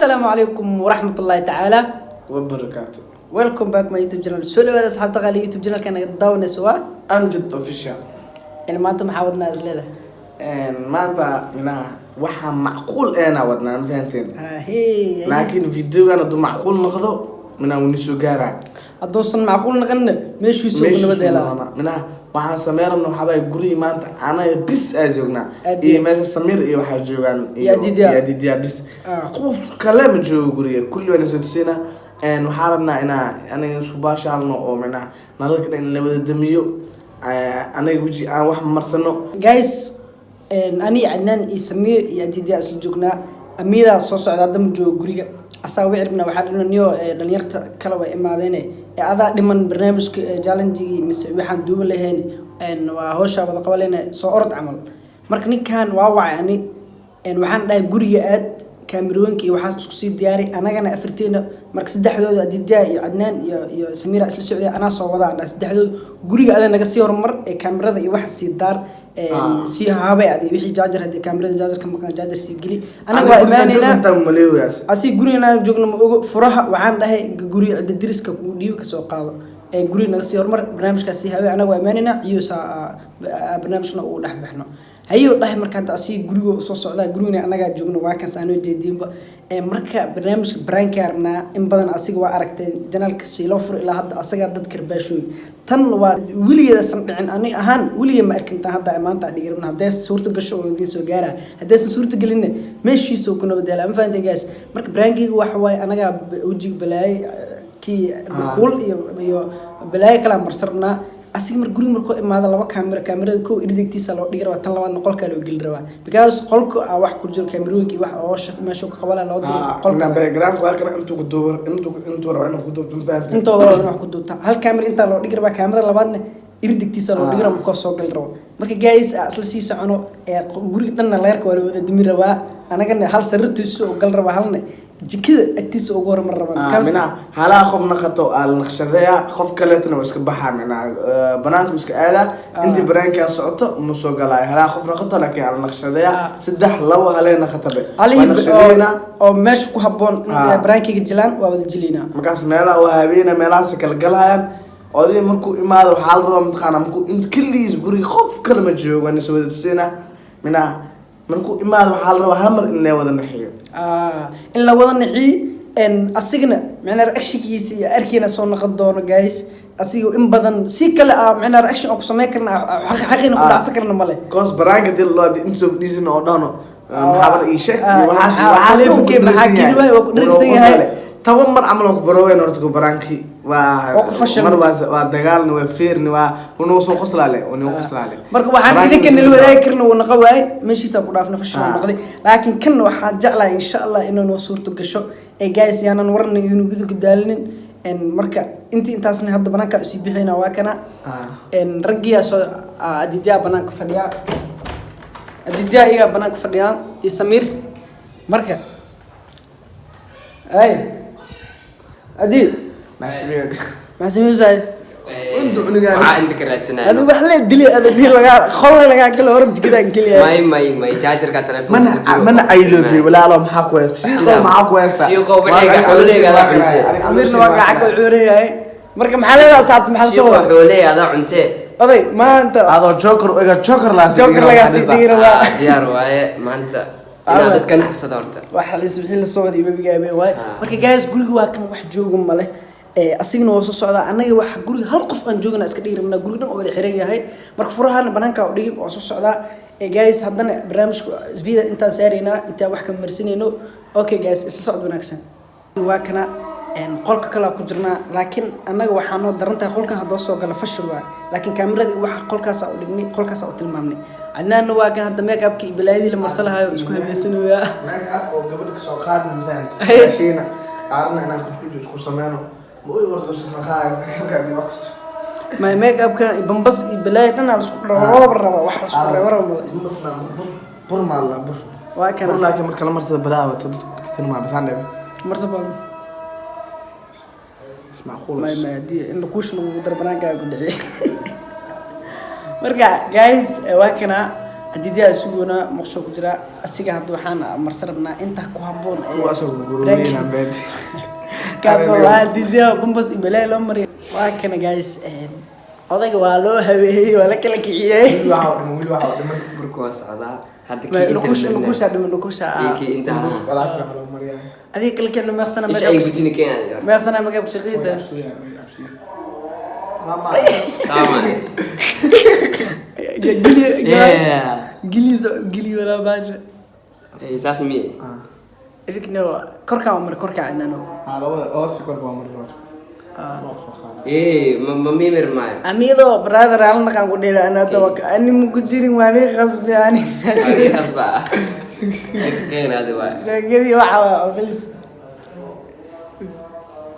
السلام عليكم ورحمة الله تعالى وبركاته. ويلكم باك ماي يوتيوب شانل. سو dhawaada asxaabta qaali YouTube channel kana daawanayso waa أمجد official. maanta maxaa wadnaa isleeda maanta waxa macquul eena wadnaa ma fahanteen hey laakiin videogan haduu macquul noqdo wani soo gaaraa hadoosan macquul noqon meeshiisu nabadeela waxaan sameeynaa waxba guri maanta ana bis ay joognaa iyo meesha Samir iyo waxa joogan iyo Didiya bis qof kale ma joogo guriga kulli wana soo tusina waxaan rabnaa aniga isku baashaalno oo nalalka in la wada damiyo aniga wiji aan wax marsano guys ani Adnan iyo Samir iyo Didiya isla joognaa amida soo socda dam joogo guriga asaa wicirna waxa dhinayo dhalinyarta kala way imaadeen adaa dhiman barnaamijka challenge waxaan duuba lahayn waa hawsha wada qabalena soo orod amal marka ninkan waa wacay waxaan dhahay guriga aad kaamirooyinka iyo waxa isku sii diyaari anagana afarteena marka saddexdooda Didiya iyo Adnan iyo Samira isla socday ana soo wadaan saddexdooda guriga aad naga sii hormar kaamirada iyo wax sii daar si haabay wixii jaajar hadii kaamirada jaajar ka maqan jaajar si geli anaga waa imaanayna asi guriga joogno ma ogo furaha waxaan dhahay guriga cid diriska ku dhiibo ka soo qaado guriga naga sii hormar barnaamijkaas si haabay anaga waa imaanayna iyo barnaamijna uu dhaxbaxno hayo dhahay marka asi guriga soo socda guriga anaga joogno waa kan saano jeedinba marka barnaamijka brankarna in badan asiga waa aragtay janaalka si loo furo ilaa hadda asaga dad karbaashooy tan waa wiligeeda san dhicin ani ahaan wiligeeda ma arkin tan hadda maanta dhigirna haday suurta gasho oo idin soo gaara haday suurta galina meeshiisa ku nabadela ma fahanteen guys marka brankiga waxa way anaga wajiga balaay ki cool iyo balaay kala marsarna asiga mar guriga markoo imaada laba kaamirada ko irdigtiisa loo dhigay tan labaad qolka loo geli rabaa because qolka wax ku jiro kaamirooyinka wax oo meesha ka qabala loo diray qolka background waa kana intuu ku duubo intuu rabo inuu ku duubto fahamtay intuu rabo inuu ku duubto hal kaamir inta loo dhigay rabaa kaamirada labaadna irdigtiisa loo dhigay markoo soo gal rabo marka guys asla sii socono guriga dhanna leerka waa wada dimi rabaa anagana hal sarirtiisa oo gal rabaa halna jikada agtiisa ugu hormar rabaa hala qof naqato al naqshadaya qof kale tan oo iska baxaa banaanku iska aada intii baraanka socoto ma soo galay hala qof naqato laakiin al naqshadaya saddex labo hale naqatabe oo meesha ku haboon baraankiga jilaan waa wada jilina markaas meelaha oo habeena meelahaas kala galayaan oday markuu imaado waxa la rabaa maqana markuu in kaliis guriga qof kale ma joogo aan soo wada tusina markuu imaado waxa la rabaa hamar in la wada naxiyo in la wada naxiyo asigna macna reactionkiisa iyo arkiina soo noqon doono guys asiga in badan si kale macna reaction oo ku sameey karna xaqina ku dhacsan karna male cause baraanka dil loo intuu disino oo dhano maxaabada ii sheeg waxa leefkii maxaa kidibay oo ku dhirsan yahay taban mar amal ku baroween horta ku baraanki mar waa dagaalna waa feerni waa uu soo qoslaale marka waxaan idinka nil wadaag karna uu naqa waay meeshiisa ku dhaafna fashil noqday laakiin kan waxa jeclaa insha Allah inuu suurto gasho guys yaanan warna inuu gudu daalinin marka intaasna hadda banaanka u sii bixina waa kana ragiya soo Didiya banaanka fadhiya Didiya iga banaanka fadhiya iyo Samir marka أدي ما سميه زايد عندك راتسنا أنا بحلي دلي هذا دلي لقى خلنا لقى كل ورد كذا كليه ما جاجر كتلفون من عيلو في ولا لا محاكويس شيخو محاكويس شيخو بحاجة حولي هذا عنتي أمير نوقع عقل عوري هاي مركب محل صعب محل صور شيخو حولي هذا عنتي أضي ما أنت هذا جوكر لازم جوكر لازم ديره ديار واي ما أنت أنا كان حسد أرتا واحد الأسبوع الصومالي بيجي واي مركب جاهز قولي واكن واحد جوجم ماله أصيغنا وصل صعدا أنا واحد قولي هالقف أن جوجنا أسكتير من قولنا وبدي حرية هاي مركب فرها بنانك أوديك وصل صعدا جاهز هذنا برامج زبيدة أنت سارينا أنت واحد كمرسيني إنه أوكي جاهز الصعد بناكسن واكنا قولك كلا كجرنا لكن أنا وحنا درنت قولك هذا صوغ على فشل واحد لكن كاميرا دي واحد قولك سأقولني قولك سأقول مامني عندنا نواك هذا ميك اب كي بلادي لما رسلها اسكو بيسنو يا ميك اب او قبلك سو خاد من فانت شينا عارنا انا كنت اسكو سمينو مو يورد اسمها خايف قاعد يوقف ما ميك اب كان بنبس بلاد انا اسكو روب الربا واحد اسكو ورا بنبسنا بر مال بر واكن لكن مركل مرسل بلاوه تدك مع بس عندي مرسل اسمع خلص ما دي ان كوش لو دربنا قاعد دحي marka guys waa kana adidiya suguna maqsoo ku jira asiga hadda waxaan marsan rabnaa inta ku haboon kuwaasoo gurugureyna beed kaas waa adidiya bombas ibelay loo mariyo waa kana guys odayga waa loo habeeyay waa la kala kiciyay waxa dhiman burku socdaa hadda nukusha inta walaasha xalo mariya adiga kala kicino meeqsana ايش اي بجيني كان meeqsana magab shaqeysa mama gili wala baasha اي اساس مي idikna korka inano labada hoos kor baa marro ايه ميمر معي amido brother aan naqan ku dheela ana dawak ani mu ku jirin wali khasbi ani خلاص بقى غير هذا بقى sagadi waxa filis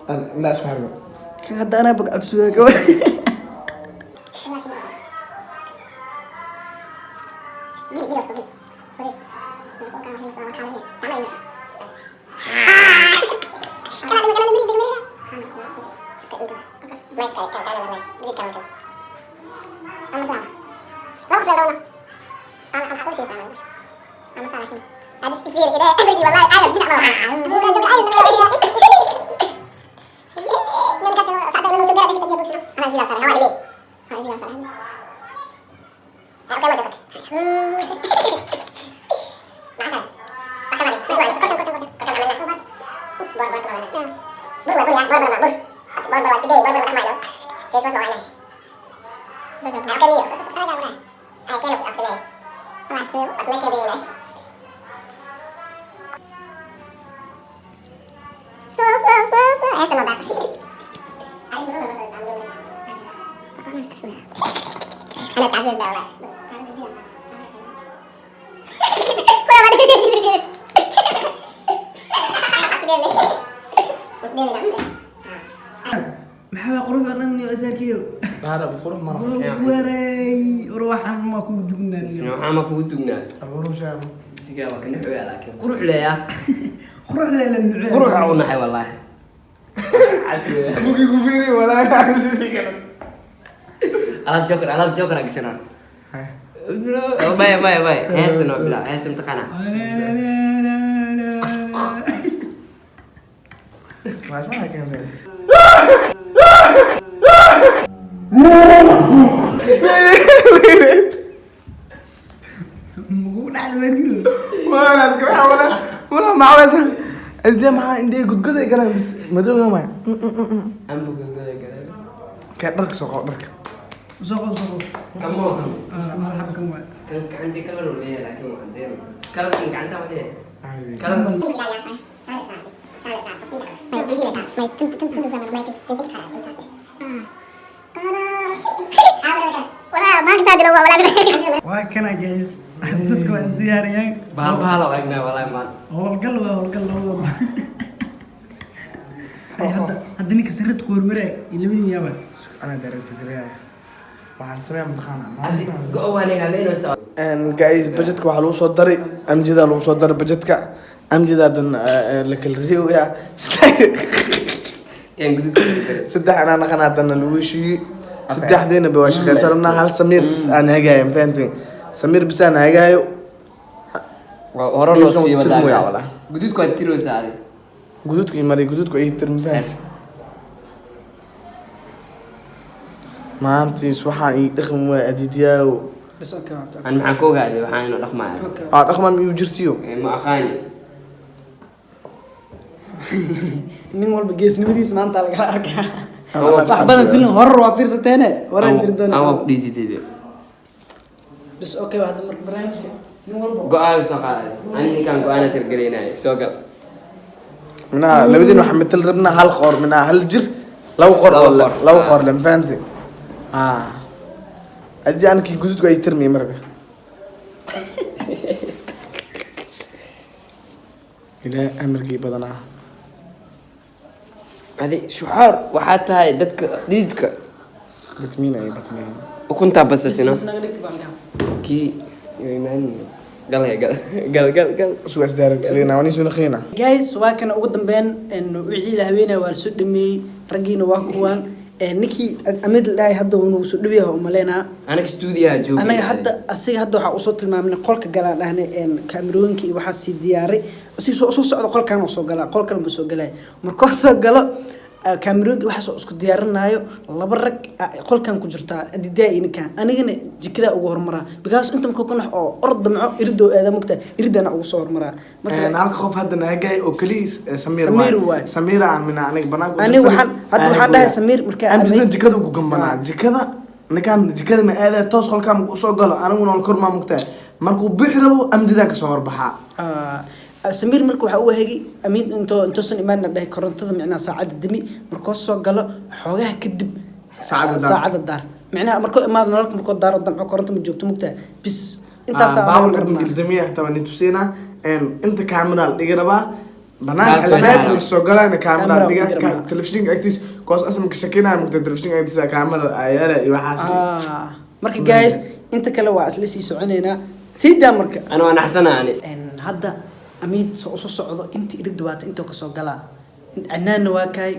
الناس فاهمه kan hadda ana bag absuga ka maxaa quruxda dhan iyo asarkiyo هذا بخروج مرة waray ruuxan ma ku dugnaan شنو عم اكو دغنا أبورو شاب تجاوب كن حوي لكن قروح ليا qurux leelan قروح او نحي والله عسى أبوكي كوفيري ولا عايز كده على جوكر اكشن باي هيستنو بلا هيستم تقنا ما شاء كان mugu dhacay ولا أذكر ولا ما عاوز أنت ما عندي قد قد كلام بس ما دوم ما ام بقول كده كدرك سوق درك soo كم موطن marhaba kan waa كان عندي كلر ولا لكن ما عندي كلر كان عندها ولا كلر waa kana guys dadku waa isdiyaariyeen bahal eegna walaa ma howlgal labadaba ay hadda ninka sarad ku hormaray ilabadii yaaba أنا درت كده waxaan sameeyaa maqana hadi go'aani haleeno soo guys budgetka waxa lagu soo daray amjida lagu soo daray budgetka amjidadan la kala riyoya كان جديد saddex ana naqanaatan lagu heshiiyey saddexdeena ba waa shaqeysanaa hal Samir bis aan hagaayo fahanteen Samir bis aan hagaayo hore loo sii wadaa جديد ku tiro saade gududku ay tirmi fahanteen maantiis waxaan ii dhaqan waa adidiyaaw bas oo kale aan maxaan ku ogaaday waxaan inuu dhaqmaa dhaqman iyo jirtiyo ma aqaani nin walba geesnimadiisa maanta laga arkaa wax badan film horror waa fiirsateene waran jirdan ama dhididide bas oo kale hadda marka barnaamijka nin walba go'aan soo qaaday ani kan go'aan sir galeenay soo gal منها لبدين واحد مثل ربنا هالخور منها هالجر لو خور ولا لو خور لم فهمتي أدي أنا كي قلت قاعد ترمي مرة إلى أمريكي بدنا هذه شعار وحتى هاي ديدك بتمين أي بتمين وكنت بس bas هنا naga dhig baalka كي يمان قال سوى إصدارت لينا ونيسو نخينا guys waa kana ugu dambeyn in wixii la habeenay waa soo dhameeyay ragiina waa kuwan ninkii amid dhaay hadda uu nagu soo dhawiyaha umaleena anaga studio joogo anaga hadda asiga hadda waxa uu soo tilmaamnay qolka galaan dhahnay kaamirooyinka iyo waxa si diyaaray si soo socdo qolkan oo soo gala qolkan ma soo galay markuu soo galo kaamirooyinka waxa soo isku diyaarinayo laba rag qolkan ku jirta adidaa inka anigana jikada ugu hormara because inta markuu ka nax oo ordamco irido aada mugta iridana ugu soo hormara marka halka qof hadda naagay oo kaliis Samir aan mina aniga banaanka aniga waxaan dhahay Samir marka aan jikada ugu gambana jikada ninkan jikada ma aada toos qolkan u soo galo anigu nool kor ma mugta markuu bixrabo amdida ka soo horbaxa Samir markuu waxa uu hagi amid inta san imaanna dhahay korontada micnaa saacada dimi markuu soo galo xoogaha kadib saacada daar micnaa markuu imaad nalka markuu daaro damco koronto ma joogto mugta bis intaas baawar kadib damiya xitaa waan tusina inta kaamira dhiga rabaa banaanka albaabka soo galayna kaamira dhiga telefishinka actis koos asam ka shakina mugta telefishinka actis kaamira ayala iyo waxaas marka guys inta kale waa isla sii soconeena sida marka ana waan xasanaani hadda amid soo socdo inta irid waata inta ka soo gala عنان واكاي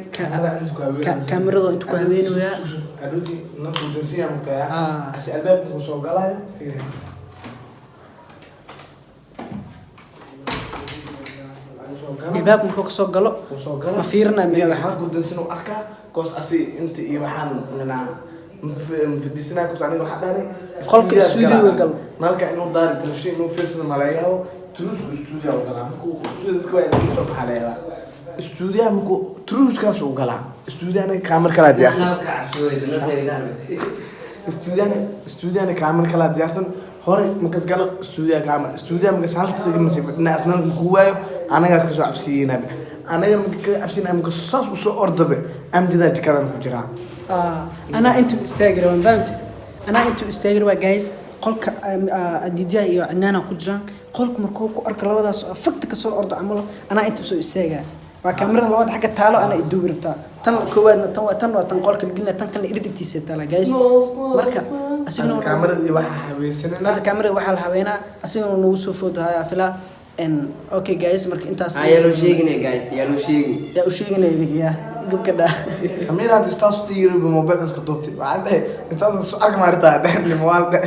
كاميرا انت كوهبين ويا ادوتي نقول دنسيا متاع اسي الباب وسو غلاي الباب مكو كسو غلو ما فيرنا ميل waxaan ku dansin oo arka koos asi inta iyo waxaan nana mfidisna ku taani waxa dhaanay qolka studio gal malka inuu daar telefishin inuu fiirsado malayaabo turus studio gala ku studio ku ay soo baxaleeya studio markuu truuskaas uu galaa studio-na kaamir kala diyaarsan studio-na kaamir kala diyaarsan hore markaas galo studio kaamir studio markaas halkaas ka masay fadhina asnaan ku waayo anaga ka soo cabsiyeena anaga marka cabsiyeena marka saas u soo ordabe amdida jikada ku jira ana intu Instagram bant ana intu Instagram guys qolka adidiya iyo cinaana ku jiraan qolka markuu ku arko labadaas fakta ka soo ordo amalo ana intu soo istaaga وكاميرا لو حاجه تالو انا ادوب ربطا تن كوادنا تن قولك الجلنا تن كان ايديتيسه تالا جايز marka asigna kaamirada waxa habeysana hada kaamirada waxa la habeena asigna uu soo foodahay afila en okay guys marka intaas ayaa loo sheegnay guys yaa loo sheegay yaa u sheegnay idiga gabka da kaamirada istaas diiro mobile iska doobtay waxa istaas soo arka maarta dhan mobile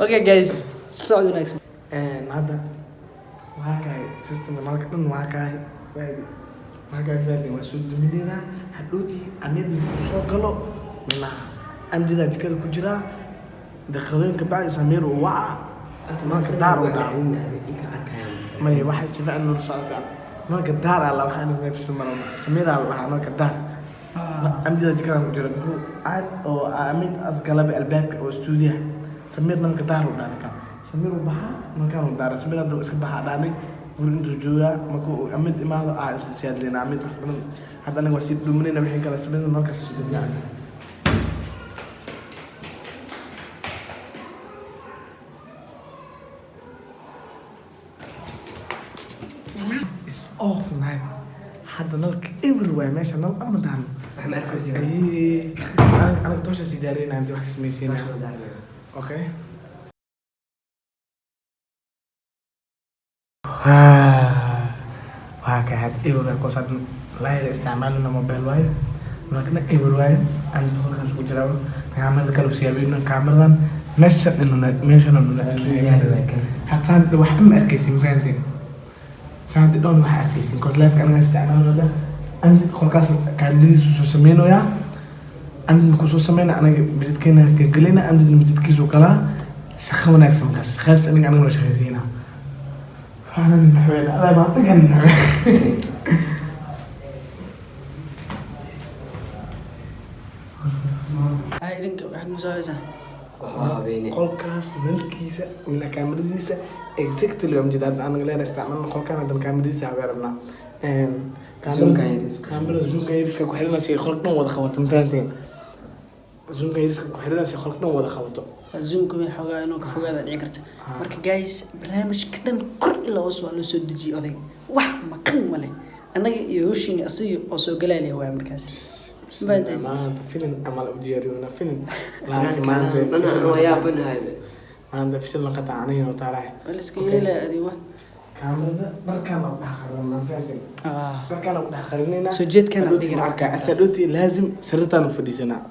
okay guys soo wanaagsan hada waxa system marka dhan waxa magan fadhi waa soo duminayna hadhooti amid soo galo mina amdida jikada ku jira dakhadooyinka bacdi Samir oo waca marka daar oo dhaw may waxa si fiican loo soo fiican marka daar alla waxa inuu nafsi marona Samir alla marka daar amdida jikada ku jira aad oo amid asgalab albaabka oo studio Samir marka daar oo dhaanka Samir baxa marka oo daar Samir hadda iska baxa dhaanay ورنتو جوجا ماكو امد ما سياد لنا امد هذا انا واسيد دومنينا وحين كلا سبين مركز يعني اوف نايم حتى نلك everywhere ماشي انا امدان احنا مركز اي انا توش سيدارين عندي واحد سميسينا اوكي وهكذا إيوه كوسات لا استعمالنا موبايل وايد لكن إيوه وايد أنا دخل كان كوجراو نعمل كلو سيابين كاميرا نشر إنه حتى هذا واحد ما أركيسين فهمتين ساعد دون واحد أركيسين كوسلات كان استعمالنا ده أنت دخل كاس كان لي سوسمينو يا أنت كوسوسمين أنا بجد كنا كقلنا أنت بجد كيسو كلا سخونا كسم كاس خاص أنا مش خايزينه أنا نحوي لا ما تقن هاي إذنك واحد مساوسة قل كاس نلكيسة من كاميرا exactly يوم جد أنا غير استعملنا قل كان هذا كاميرا عبارنا كاميرا زوم كايرس كحلنا سي خلقنا وده خواتم فهمتين زوم كايرس كحلنا سي خلقنا وده خواتم زوم كمي حاجة إنه كفوجا ذا عكرت مرك جايز برنامج كده كل اللي وصل له سود جي أذي واحد ما كان ولا أنا يوشيني أصير أصو جلالي هو مركز ما أنت فيلم أمال أودياريونا فيلم لا ما أنت فيلم هو يا بن هاي ما أنت فيلم قطع عني وطالع الاسكيلة هذه واحد kaamirada markaan u dhex qarinaa fahamtay ah markaan u dhex qarinayna soo jeedkana hadhowti dhigana markaa asadhowti laazim sariirtaan u fadhiisanaa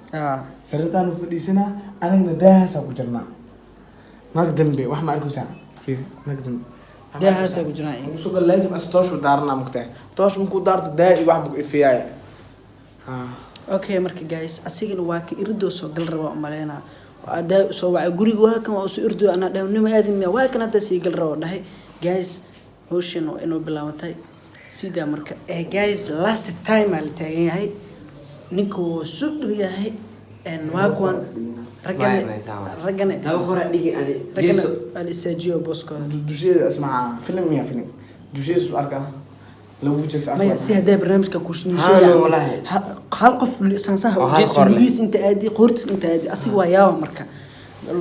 sariirtaan u fadhiisanaa anigna daahaasaa ku jirnaa nag dambe wax ma arkaysaa fiiri nag dambe daahaas ay ku jiraan musuqa laazim as tooshu daaranaa mugtahay toosh markuu daarto daa iyo wax buu ifiyaaya okay marka guys asigana waa ka iridoo soo gal raba umaleynaa adaa soo wacay guriga waa kan waa soo irdo anaa dhawnimo aadamiya waa kan hadda sii gal raba dhahay guys hawshan oo inuu bilaabantay sida marka guys last time aan taagan yahay ninka wuu soo dhow yahay waa kuwan ragana laba hore dhigi adi ragana aan isaajiyo booskooda dusheeda asmaca film ya film dusheeda soo arkaa lagu jisa maya si hadaa barnaamijka ku Haa, wallahi. hal qof sansaha Oo hal jeeso qoor leh. lugiis inta aadi qoortis inta aadi asiga waa yaaba marka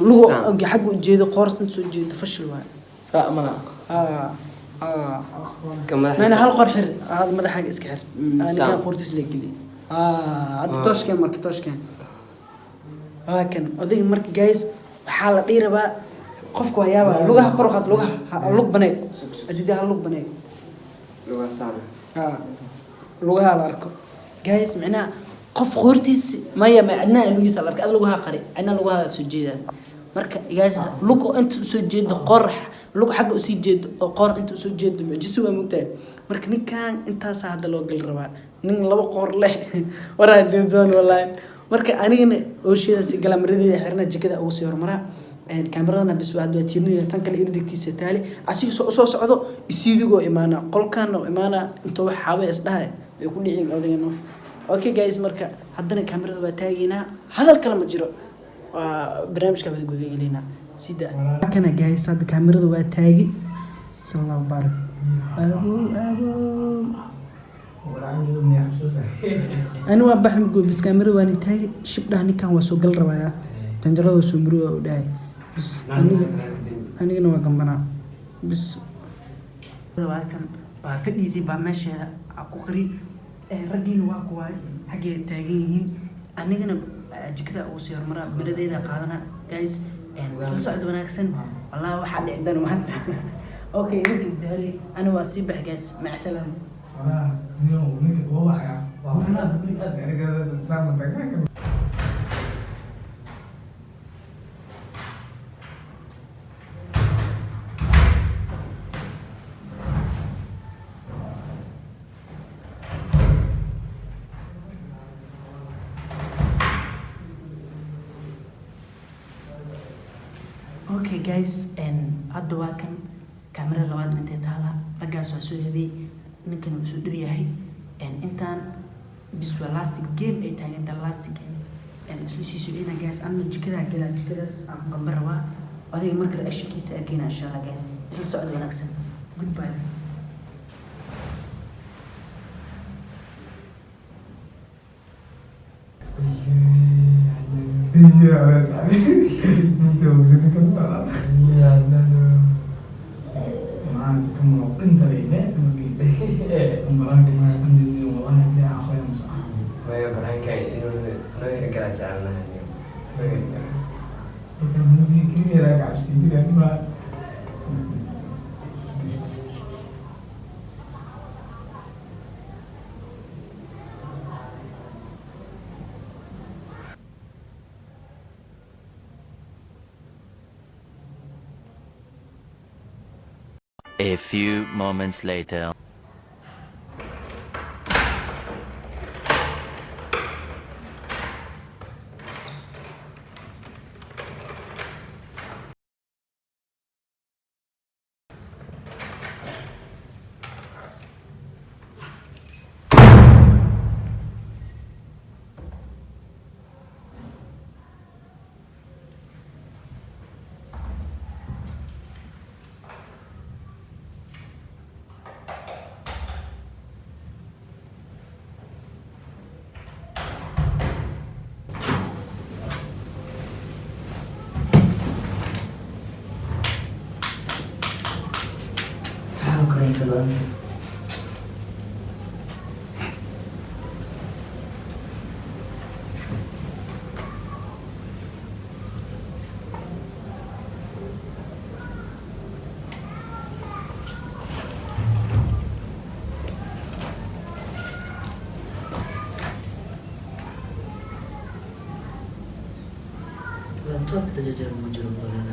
lugu Saan. xagga u jeedo qoorta inta soo jeedo fashil waa saa amana mana hal qor xir hada madaxaaga iska xir ani Saan. kan qoortis la geli hadda tooshkeen marka tooshkeen waa kan odayga marka guys waxaa la dhihi rabaa qofka waa yaaba lugaha kor u qaad lugaha lug baneed adida hal lug baneed lugaa saana lugaha la arko guys macnaha qof qoortiis maya ma cidna lugiisa la arko ad lugaha qari cidna lugaha soo jeedaan marka guys lug inta soo jeedo qorax lug xagga usii jeedo oo qoor inta soo jeedo mucjiso waa mugtahay marka ninkan intaas hadda loo gal rabaa nin laba qoor leh waraa jeedon wallahi marka anigana oosheeda si galamaradii xirna jikada ugu sii hormaraa kaamirada bis waa tiirnina tan kale irdigtiisa taali asiga soo socdo isiidigo imaana qolkan oo imaana inta wax xaabay isdhahay ay ku dhicin odayno okay guys marka haddana kaamirada waa taageena hadal kale ma jiro waa barnaamijka wada gudagelina sida kana guys hadda kaamirada waa taagi sallallahu barak ani waa baxan goobis kaamirada waa taagi shibdhaha ninkan waa soo gal rabaa tanjarada soo muriyo oo dhahay بس أنا وقمنا بس لكن فديسي بمشي أكوكري ردين واقواي حاجة تاجين أنا جنا جكدا أوسير مرة بدأ إذا قادنا جايز سلسلة وناكسن والله واحد عندنا وانت أوكي يمكن ذهلي أنا واسيبح جايز مع السلامة okay guys hadda waa kan kaamira labaad intay taala raggaas waa soo hebay ninkan uu soo dhow yahay intaan bis waa lastic game ay tahay inta lastic isla sii socdina guys anna jikadaa gala jikadaas aan ku gambar rabaa adiga marka ashikiisa arkayna insha allah guys isla socod wanaagsan goodbye Maya barangkay inuu noo hirgala jecelnahay A few moments later. Kebetulan. laptop kita jajar muncul boleh.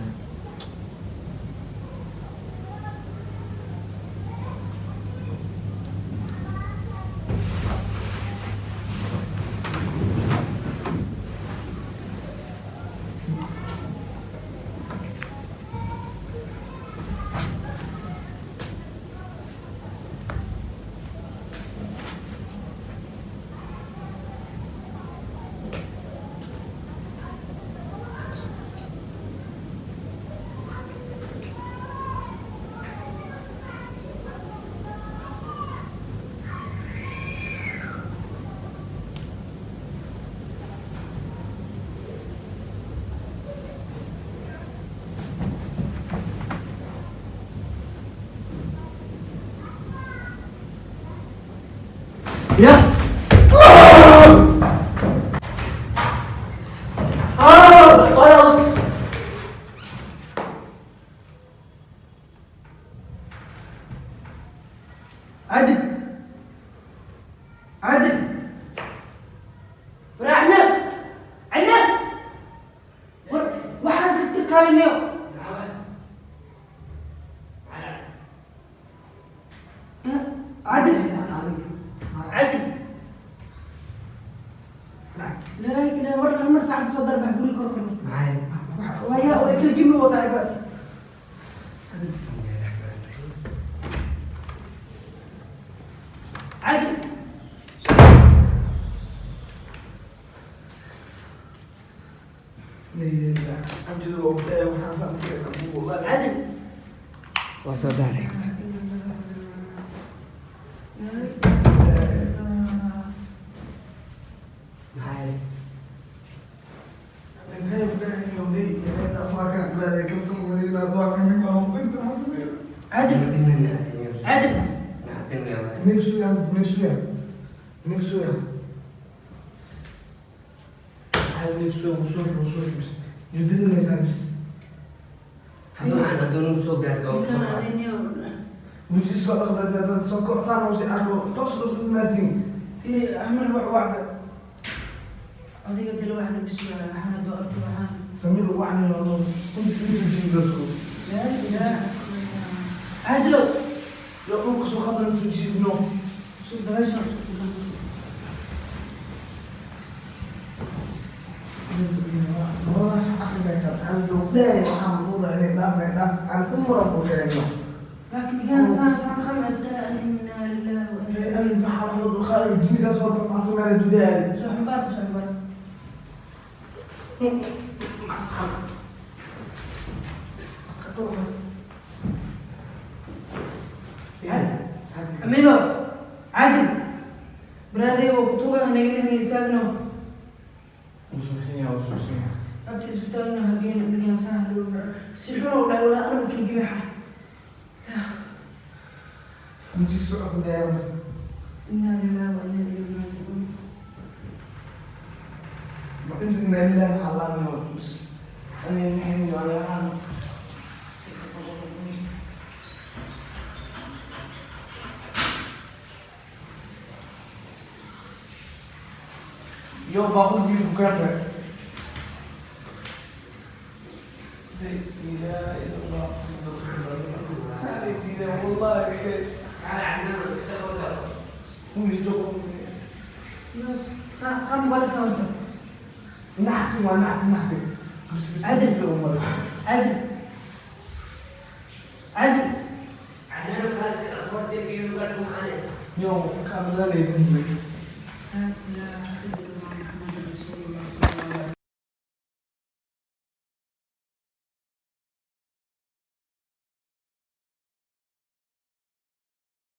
Ya. عادل عادل ورا عنب عنب واحد سكتك هذا اليوم عادل عادل لا كده ورا لما ساعد صدر بقول لكم معايا ويا واكل جيمي وضع بس عادل عادل وصداري معايا عادل عادل في أحمد وعبة هذه قد لو احنا بسم الله احنا دورت معانا لا عادل شوف بلاش لكن كان صار خمس دقائق إنا لله وإنا صحبات أميدو عادل برادي وقتوها نجمه نسالنا أبتي سبتالنا هجينا بنجان سهل سيحونا ولا أنا ممكن جميعها إنا لله وإنا إليه راجعون Yo bagus di bukan ya. Tidak itu Allah. Tidak Allah. بس صار مبارك أنت نحتي ونحتي. عدل عدل عدل أنا خلاص الأخبار دي بيقولوا قالوا معانا يوم كامل لا يمكن